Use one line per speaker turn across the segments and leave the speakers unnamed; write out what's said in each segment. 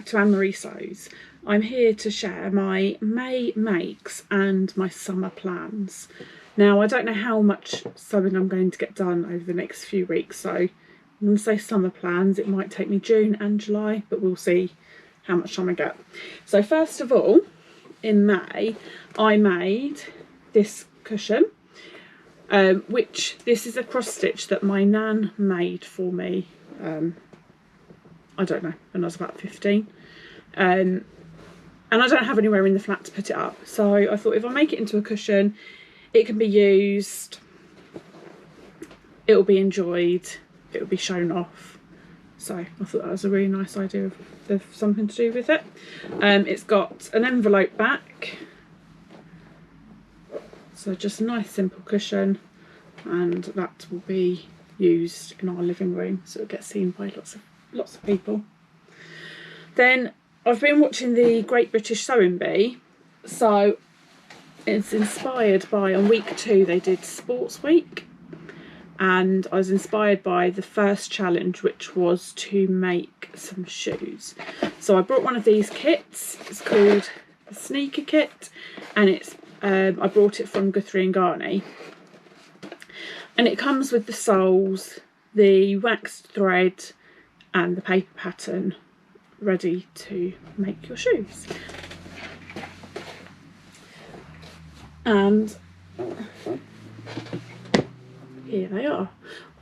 back to Anne-Marie Sews. I'm here to share my May makes and my summer plans. Now, I don't know how much sewing I'm going to get done over the next few weeks, so I'm going to say summer plans. It might take me June and July, but we'll see how much time I get. So first of all, in May, I made this cushion, which this is a cross stitch that my nan made for me. I don't know, when I was about 15. And I don't have anywhere in the flat to put it up. So I thought if I make it into a cushion, it can be used, it'll be enjoyed, it'll be shown off. So I thought that was a really nice idea of something to do with it. It's got an envelope back. So just a nice simple cushion, and that will be used in our living room, so it'll get seen by lots of people. Then I've been watching the Great British Sewing Bee, so it's inspired by, on week 2 they did Sports Week, and I was inspired by the first challenge, which was to make some shoes. So I brought one of these kits. It's called the Sneaker Kit, and it's I brought it from Guthrie and Garney, and it comes with the soles, the waxed thread and the paper pattern ready to make your shoes. And here they are.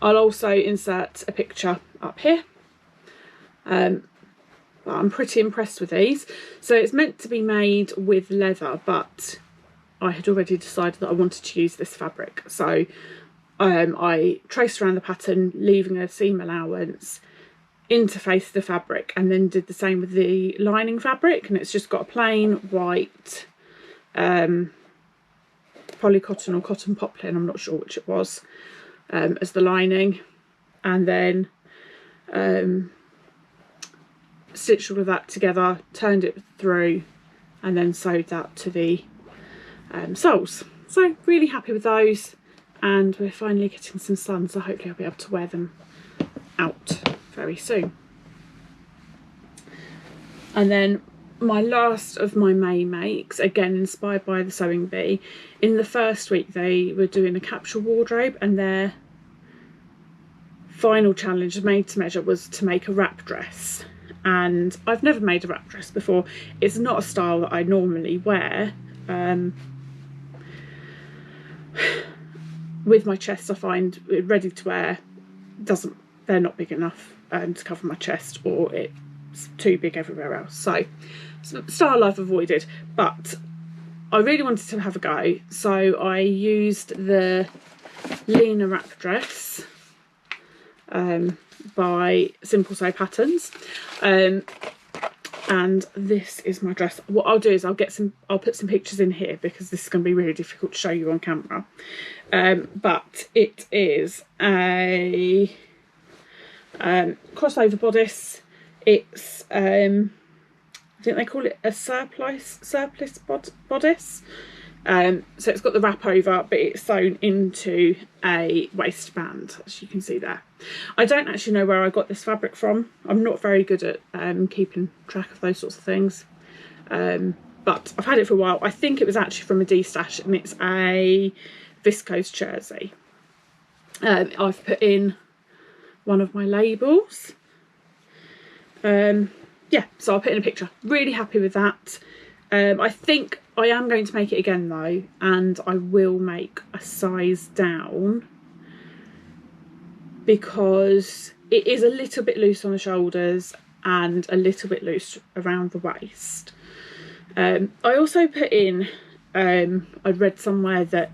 I'll also insert a picture up here. But I'm pretty impressed with these. So it's meant to be made with leather, but I had already decided that I wanted to use this fabric. So I traced around the pattern, leaving a seam allowance, interfaced the fabric, and then did the same with the lining fabric, and it's just got a plain white polycotton or cotton poplin, I'm not sure which it was, as the lining, and then stitched all of that together, turned it through, and then sewed that to the soles. So really happy with those, and we're finally getting some sun, so hopefully I'll be able to wear them out very soon. And then my last of my May makes, again inspired by the Sewing Bee. In the first week they were doing a capsule wardrobe, and their final challenge, made to measure, was to make a wrap dress. And I've never made a wrap dress before. It's not a style that I normally wear. With my chest, I find ready to wear they're not big enough to cover my chest, or it's too big everywhere else. So style I've avoided, but I really wanted to have a go, so I used the Lena wrap dress by Simple Sew Patterns, and this is my dress. What I'll do is I'll put some pictures in here, because this is going to be really difficult to show you on camera, but it is a crossover bodice. It's I think they call it a surplice bodice. So it's got the wrap over, but it's sewn into a waistband, as you can see there. I don't actually know where I got this fabric from. I'm not very good at keeping track of those sorts of things, but I've had it for a while. I think it was actually from a D-stash, and it's a viscose jersey. I've put in one of my labels. Yeah, so I'll put in a picture. Really happy with that. I think I am going to make it again though, and I will make a size down, because it is a little bit loose on the shoulders and a little bit loose around the waist. I also put in, I read somewhere that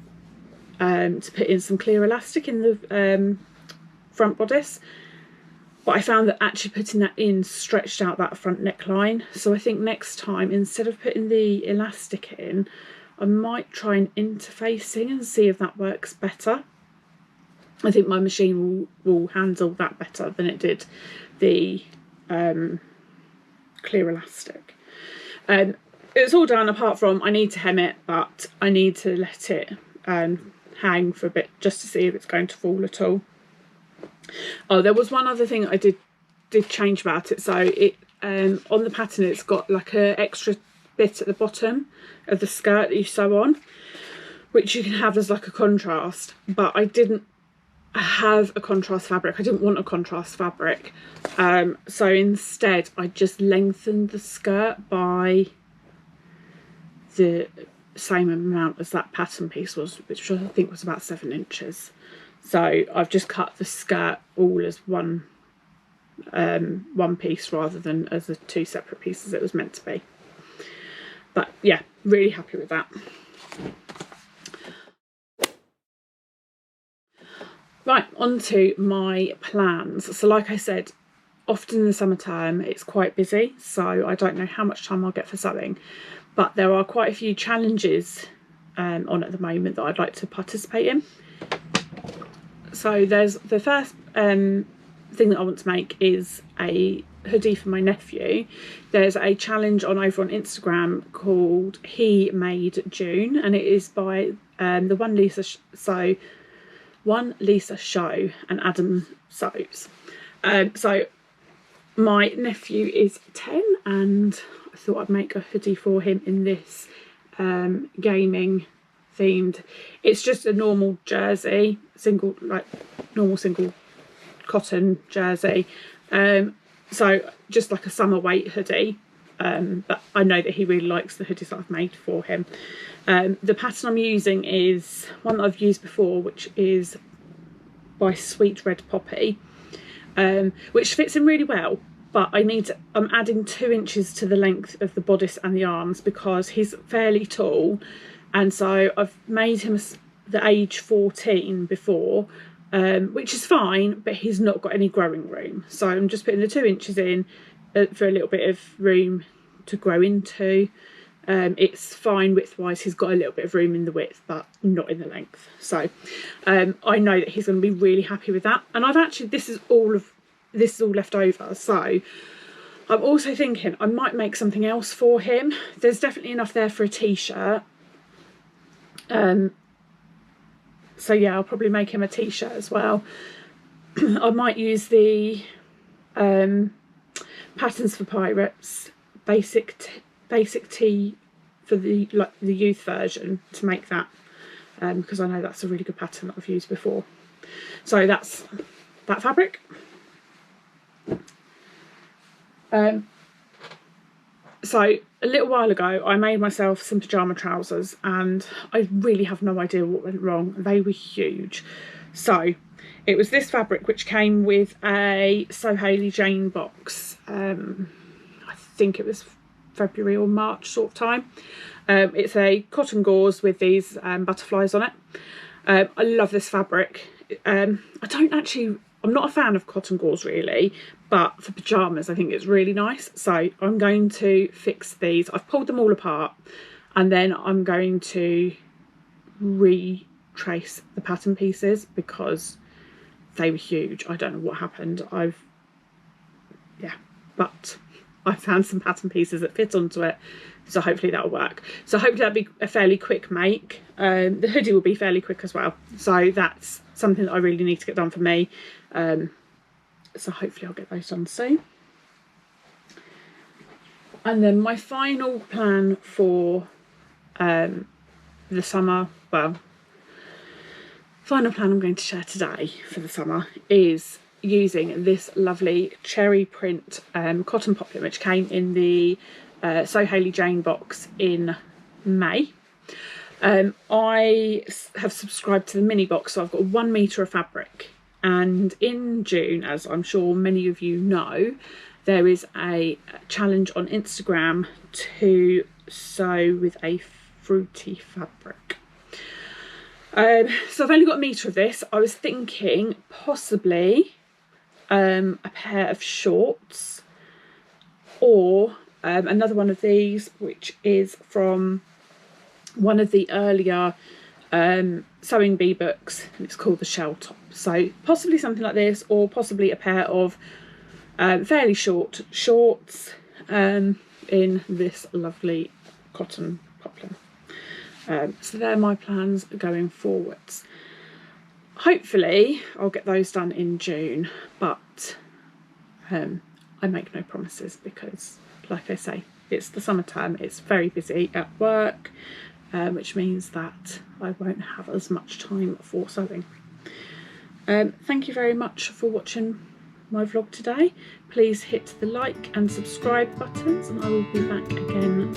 to put in some clear elastic in the front bodice, but I found that actually putting that in stretched out that front neckline. So I think next time, instead of putting the elastic in, I might try an interfacing and see if that works better. I think my machine will handle that better than it did the clear elastic. It's all done, apart from I need to hem it, but I need to let it hang for a bit just to see if it's going to fall at all. Oh, there was one other thing I did change about it. So on the pattern it's got like a extra bit at the bottom of the skirt that you sew on, which you can have as like a contrast, but I didn't have a contrast fabric. I didn't want a contrast fabric, so instead I just lengthened the skirt by the same amount as that pattern piece was, which I think was about 7 inches. So I've just cut the skirt all as one piece rather than as the 2 separate pieces it was meant to be. But yeah, really happy with that. Right, on to my plans. So like I said, often in the summertime it's quite busy, so I don't know how much time I'll get for sewing, but there are quite a few challenges on at the moment that I'd like to participate in. So there's the first thing that I want to make is a hoodie for my nephew. There's a challenge over on Instagram called HeMadeJune, and it is by the One Lisa Show and Adam Sews. So my nephew is 10 and I thought I'd make a hoodie for him in this gaming themed. It's just a normal jersey, normal single cotton jersey. So just like a summer weight hoodie. But I know that he really likes the hoodies that I've made for him. The pattern I'm using is one that I've used before, which is by Sweet Red Poppy, which fits in really well, but I'm adding 2 inches to the length of the bodice and the arms because he's fairly tall, and so I've made him the age 14 before, which is fine, but he's not got any growing room, so I'm just putting the 2 inches in for a little bit of room to grow into. It's fine width-wise, he's got a little bit of room in the width, but not in the length. So I know that he's going to be really happy with that. And this is all left over. So I'm also thinking I might make something else for him. There's definitely enough there for a t-shirt. So yeah, I'll probably make him a t-shirt as well. I might use the Patterns for Pirates basic tee for the youth version to make that, because I know that's a really good pattern that I've used before. So that's that fabric. So a little while ago I made myself some pyjama trousers and I really have no idea what went wrong. They were huge. So it was this fabric which came with a HeMadeJune box. I think it was February or March sort of time. It's a cotton gauze with these butterflies on it. I love this fabric. I'm not a fan of cotton gauze really, but for pyjamas I think it's really nice. So I'm going to fix these. I've pulled them all apart and then I'm going to retrace the pattern pieces because they were huge. I don't know what happened. But I found some pattern pieces that fit onto it, so hopefully that'll work. So hopefully that'll be a fairly quick make. The hoodie will be fairly quick as well, so that's something that I really need to get done for me. So hopefully I'll get those done soon. And then my final plan for the summer, final plan I'm going to share today for the summer is using this lovely cherry print cotton poplin, which came in the HeMadeJune box in May. I have subscribed to the mini box, so I've got 1 metre of fabric, and in June, as I'm sure many of you know, there is a challenge on Instagram to sew with a fruity fabric. So I've only got 1 metre of this. I was thinking possibly a pair of shorts or another one of these, which is from one of the earlier sewing bee books, and it's called the Shell Top. So possibly something like this, or possibly a pair of fairly short shorts in this lovely cotton poplin. So they're my plans going forwards. Hopefully I'll get those done in June, but I make no promises because, like I say, it's the summertime, it's very busy at work, which means that I won't have as much time for sewing. Thank you very much for watching my vlog today. Please hit the like and subscribe buttons, and I will be back again